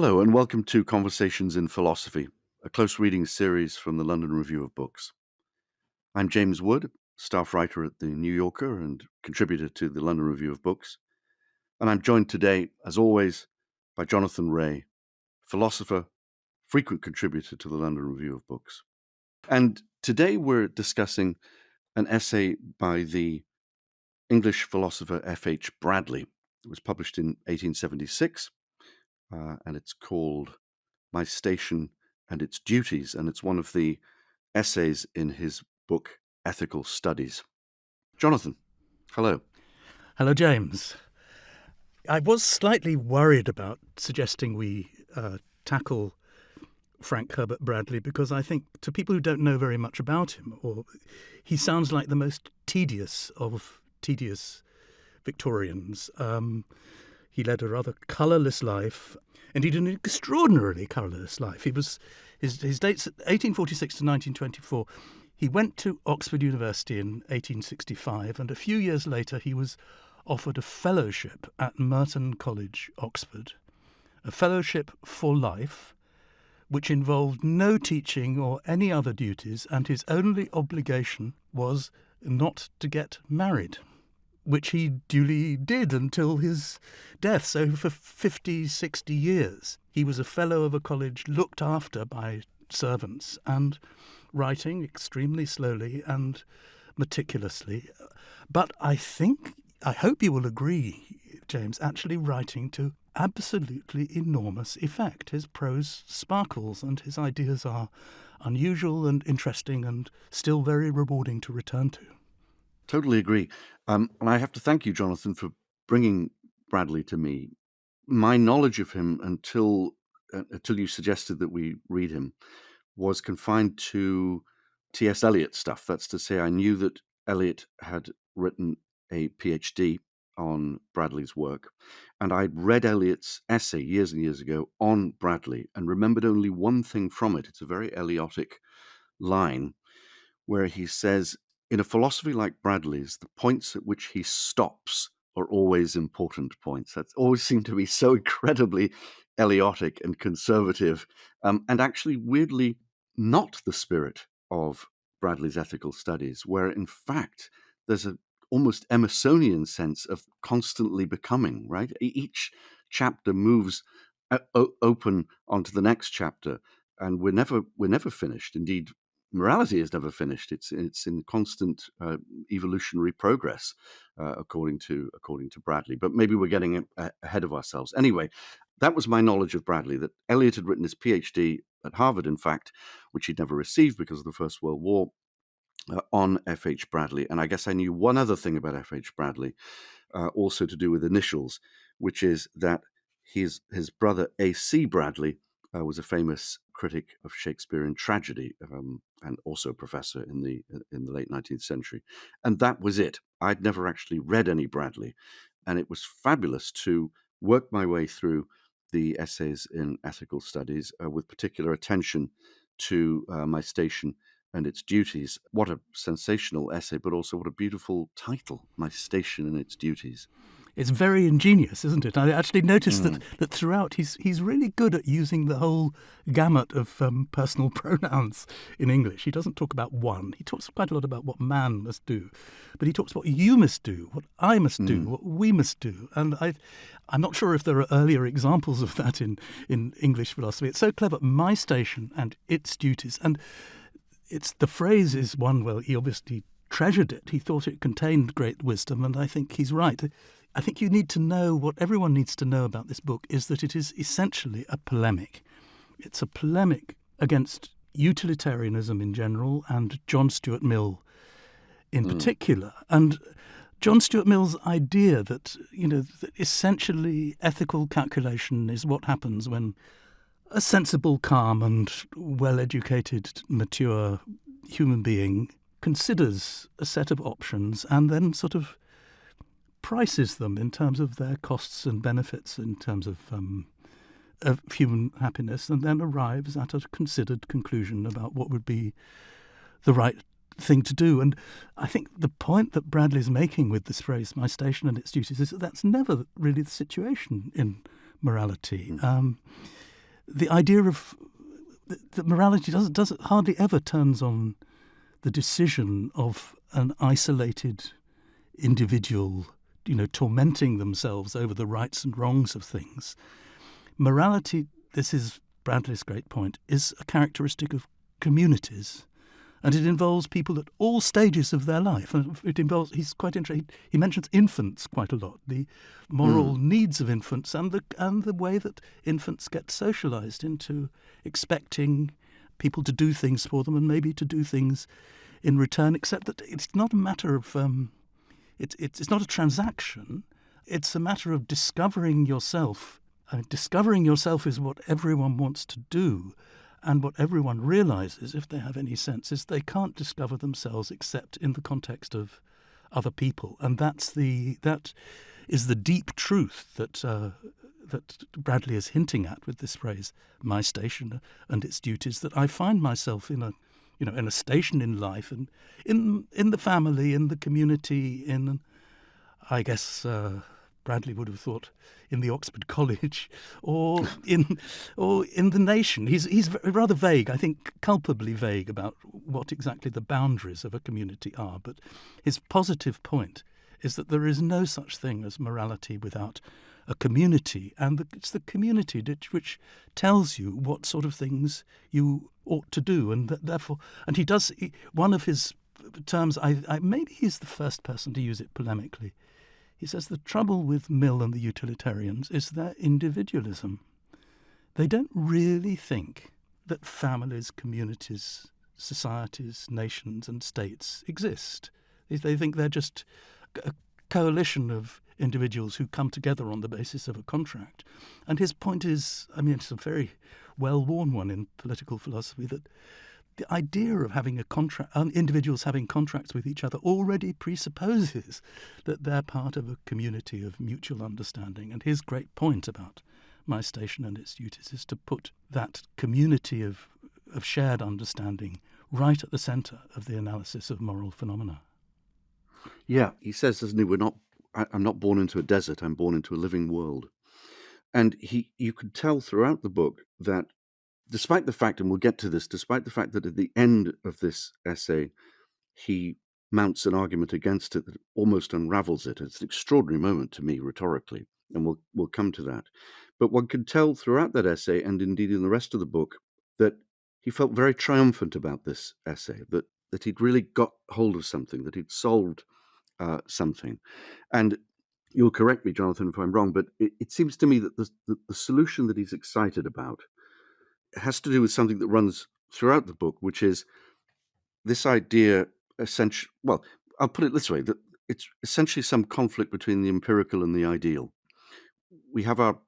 Hello, and welcome to Conversations in Philosophy, a close reading series from the London Review of Books. I'm James Wood, staff writer at The New Yorker and contributor to the London Review of Books. And I'm joined today, as always, by Jonathan Ray, philosopher, frequent contributor to the London Review of Books. And today we're discussing an essay by the English philosopher F.H. Bradley. It was published in 1876, and it's called My Station and Its Duties, and it's one of the essays in his book, Ethical Studies. Jonathan, hello. Hello, James. I was slightly worried about suggesting we tackle Frank Herbert Bradley because I think to people who don't know very much about him, he sounds like the most tedious of tedious Victorians. He led a rather colourless life, indeed an extraordinarily colourless life. His dates 1846 to 1924. He went to Oxford University in 1865, and a few years later he was offered a fellowship at Merton College, Oxford, a fellowship for life, which involved no teaching or any other duties, and his only obligation was not to get married, which he duly did until his death. So for 50, 60 years, he was a fellow of a college looked after by servants and writing extremely slowly and meticulously. But I hope you will agree, James, actually writing to absolutely enormous effect. His prose sparkles and his ideas are unusual and interesting and still very rewarding to return to. Totally agree. And I have to thank you, Jonathan, for bringing Bradley to me. My knowledge of him until you suggested that we read him was confined to T.S. Eliot stuff. That's to say, I knew that Eliot had written a PhD on Bradley's work, and I'd read Eliot's essay years and years ago on Bradley and remembered only one thing from it. It's a very Eliotic line where he says, in a philosophy like Bradley's, the points at which he stops are always important points. That always seemed to be so incredibly Eliotic and conservative, and actually weirdly not the spirit of Bradley's ethical studies, where in fact there's an almost Emersonian sense of constantly becoming, right? Each chapter moves open onto the next chapter, and we're never finished. Indeed, morality is never finished. It's in constant evolutionary progress, according to Bradley. But maybe we're getting ahead of ourselves. Anyway, that was my knowledge of Bradley, that Eliot had written his PhD at Harvard, in fact, which he'd never received because of the First World War, on F.H. Bradley. And I guess I knew one other thing about F.H. Bradley, also to do with initials, which is that his brother A.C. Bradley was a famous critic of Shakespearean tragedy, and also a professor in the late 19th century. And that was it. I'd never actually read any Bradley, and it was fabulous to work my way through the essays in ethical studies with particular attention to My Station and Its Duties. What a sensational essay, but also what a beautiful title, My Station and Its Duties. It's very ingenious, isn't it? I actually noticed that throughout he's really good at using the whole gamut of personal pronouns in English. He doesn't talk about one. He talks quite a lot about what man must do, but he talks what you must do, what I must do, what we must do. And I'm not sure if there are earlier examples of that in English philosophy. It's so clever. My station and its duties. And the phrase is one, well, he obviously treasured it. He thought it contained great wisdom, and I think he's right. I think you need to know, what everyone needs to know about this book is that it is essentially a polemic. It's a polemic against utilitarianism in general and John Stuart Mill in particular. And John Stuart Mill's idea that, that essentially ethical calculation is what happens when a sensible, calm and well-educated, mature human being considers a set of options and then sort of prices them in terms of their costs and benefits, in terms of human happiness, and then arrives at a considered conclusion about what would be the right thing to do. And I think the point that Bradley's making with this phrase, my station and its duties, is that that's never really the situation in morality. the idea of that morality doesn't hardly ever turns on the decision of an isolated individual, tormenting themselves over the rights and wrongs of things. Morality, this is Bradley's great point, is a characteristic of communities. And it involves people at all stages of their life. And it involves, he's quite interesting, he mentions infants quite a lot, the moral needs of infants and the way that infants get socialized into expecting people to do things for them and maybe to do things in return, except that it's not a matter of, it's not a transaction, it's a matter of discovering yourself. Discovering yourself is what everyone wants to do. And what everyone realizes, if they have any sense, is they can't discover themselves except in the context of other people. And that is the deep truth that Bradley is hinting at with this phrase, my station and its duties, that I find myself in a station in life and in the family, in the community, I guess Bradley would have thought in the Oxford College or in the nation. He's rather vague, I think culpably vague about what exactly the boundaries of a community are. But his positive point is that there is no such thing as morality without a community, and it's the community which tells you what sort of things you ought to do, and therefore, and one of his terms, maybe he's the first person to use it polemically. He says the trouble with Mill and the utilitarians is their individualism. They don't really think that families, communities, societies, nations and states exist. They think they're just a coalition of individuals who come together on the basis of a contract. And his point is, it's a very well-worn one in political philosophy, that the idea of having individuals having contracts with each other already presupposes that they're part of a community of mutual understanding. And his great point about my station and its duties is to put that community of shared understanding right at the centre of the analysis of moral phenomena. Yeah, he says, doesn't he, I'm not born into a desert, I'm born into a living world. And you could tell throughout the book that despite the fact, and we'll get to this, despite the fact that at the end of this essay, he mounts an argument against it that almost unravels it. It's an extraordinary moment to me rhetorically, and we'll come to that. But one could tell throughout that essay, and indeed in the rest of the book, that he felt very triumphant about this essay, that he'd really got hold of something, that he'd solved something. And you'll correct me, Jonathan, if I'm wrong, but it seems to me that the solution that he's excited about has to do with something that runs throughout the book, which is this idea, essentially, well, I'll put it this way, that it's essentially some conflict between the empirical and the ideal. We have our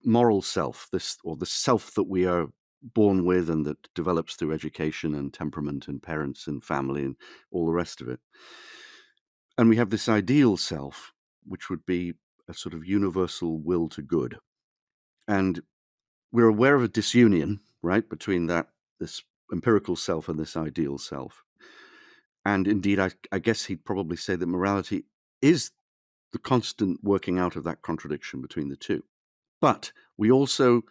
moral self, the self that we are born with and that develops through education and temperament and parents and family and all the rest of it. And we have this ideal self, which would be a sort of universal will to good. And we're aware of a disunion, right, between this empirical self and this ideal self. And indeed, I guess he'd probably say that morality is the constant working out of that contradiction between the two. But we also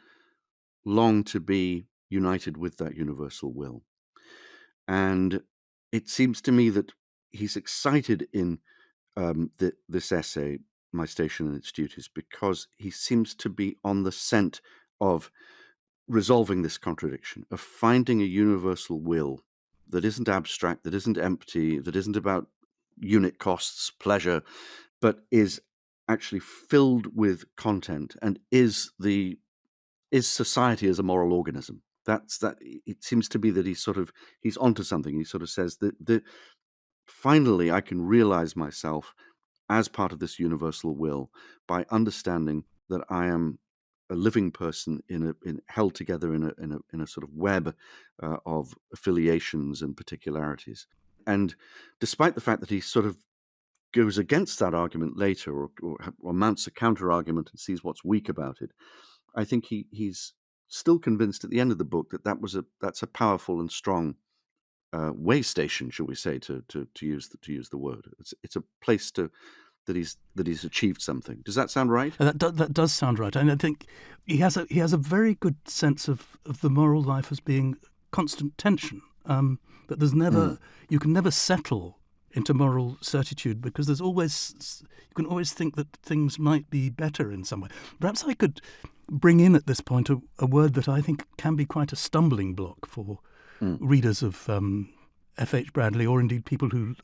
long to be united with that universal will. And it seems to me that he's excited in this essay, My Station and Its Duties, because he seems to be on the scent of resolving this contradiction, of finding a universal will that isn't abstract, that isn't empty, that isn't about unit costs, pleasure, but is actually filled with content and is society as a moral organism. It seems to be that he's onto something. He sort of says that finally I can realize myself as part of this universal will by understanding that I am a living person held together in a sort of web of affiliations and particularities. And despite the fact that he sort of goes against that argument later or mounts a counter argument and sees what's weak about it, I think he's still convinced at the end of the book that's a powerful and strong way station, shall we say, to use the word. It's a place to he's achieved something. Does that sound right? That does sound right, and I think he has a very good sense of the moral life as being constant tension. That there's never you can never settle into moral certitude, because there's always you can always think that things might be better in some way. Perhaps I could bring in at this point a word that I think can be quite a stumbling block for readers of F.H. Bradley, or indeed people who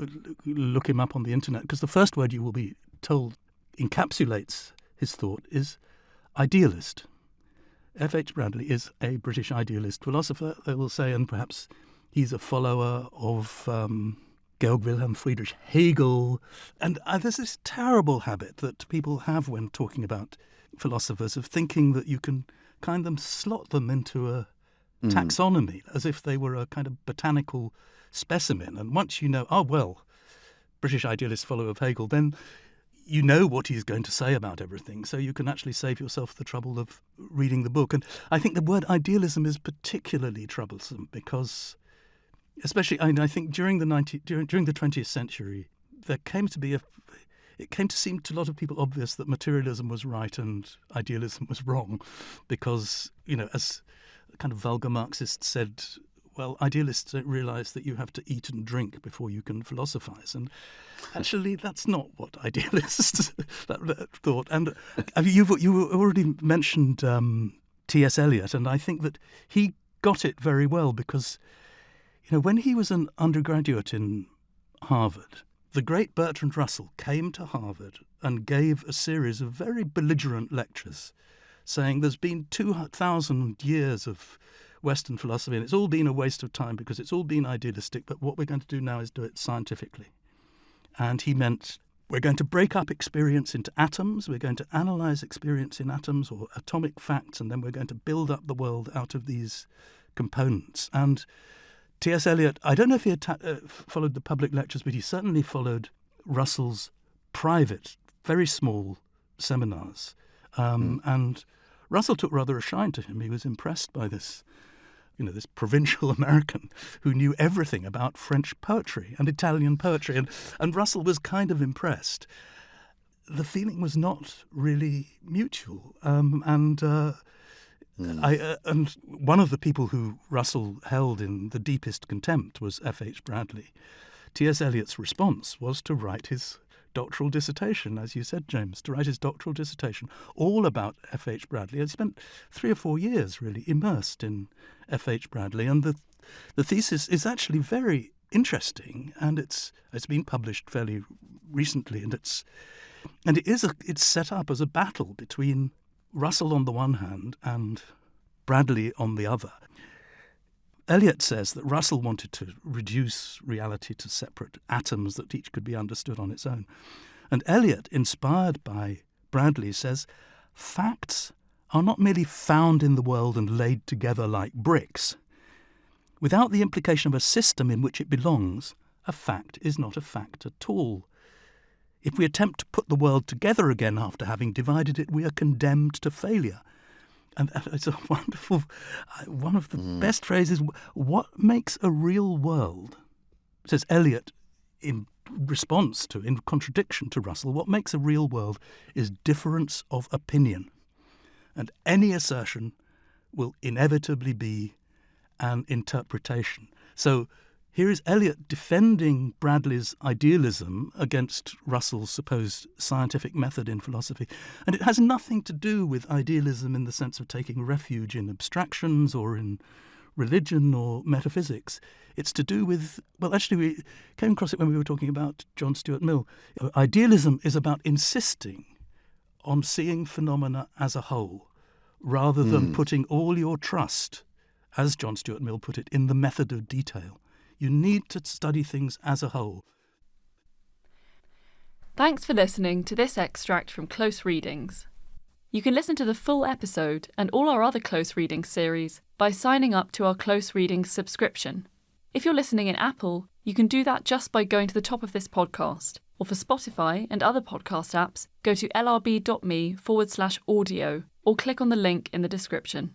look him up on the internet, because the first word you will be told encapsulates his thought is idealist. F.H. Bradley is a British idealist philosopher, they will say, and perhaps he's a follower of Georg Wilhelm Friedrich Hegel. And there's this terrible habit that people have when talking about philosophers of thinking that you can kind of slot them into a taxonomy, as if they were a kind of botanical specimen. And once you know, British idealist follower of Hegel, then you know what he's going to say about everything, so you can actually save yourself the trouble of reading the book. And I think the word idealism is particularly troublesome because, especially, I think during the 20th century, it came to seem to a lot of people obvious that materialism was right and idealism was wrong, because, as kind of vulgar Marxists said, well, idealists don't realise that you have to eat and drink before you can philosophise. And actually, that's not what idealists that thought. And you already mentioned T.S. Eliot, and I think that he got it very well because, when he was an undergraduate in Harvard, the great Bertrand Russell came to Harvard and gave a series of very belligerent lectures saying there's been 2,000 years of Western philosophy, and it's all been a waste of time because it's all been idealistic, but what we're going to do now is do it scientifically. And he meant we're going to break up experience into atoms, we're going to analyse experience in atoms or atomic facts, and then we're going to build up the world out of these components. And T.S. Eliot, I don't know if he had followed the public lectures, but he certainly followed Russell's private, very small seminars. And Russell took rather a shine to him. He was impressed by this provincial American who knew everything about French poetry and Italian poetry. And Russell was kind of impressed. The feeling was not really mutual. And one of the people who Russell held in the deepest contempt was F.H. Bradley. T.S. Eliot's response was to write his doctoral dissertation, as you said, James, to write his doctoral dissertation all about F.H. Bradley. He spent 3 or 4 years really immersed in F.H. Bradley, and the thesis is actually very interesting, and it's been published fairly recently, and it's set up as a battle between Russell on the one hand and Bradley on the other. Eliot says that Russell wanted to reduce reality to separate atoms that each could be understood on its own. And Eliot, inspired by Bradley, says, facts are not merely found in the world and laid together like bricks. Without the implication of a system in which it belongs, a fact is not a fact at all. If we attempt to put the world together again after having divided it, we are condemned to failure. And it's a wonderful, one of the best phrases. What makes a real world, says Eliot in contradiction to Russell, what makes a real world is difference of opinion. And any assertion will inevitably be an interpretation. So here is Eliot defending Bradley's idealism against Russell's supposed scientific method in philosophy. And it has nothing to do with idealism in the sense of taking refuge in abstractions or in religion or metaphysics. It's to do with, well, actually we came across it when we were talking about John Stuart Mill. Idealism is about insisting on seeing phenomena as a whole, rather than putting all your trust, as John Stuart Mill put it, in the method of detail. You need to study things as a whole. Thanks for listening to this extract from Close Readings. You can listen to the full episode and all our other Close Readings series by signing up to our Close Readings subscription. If you're listening in Apple, you can do that just by going to the top of this podcast. Or for Spotify and other podcast apps, go to lrb.me/audio or click on the link in the description.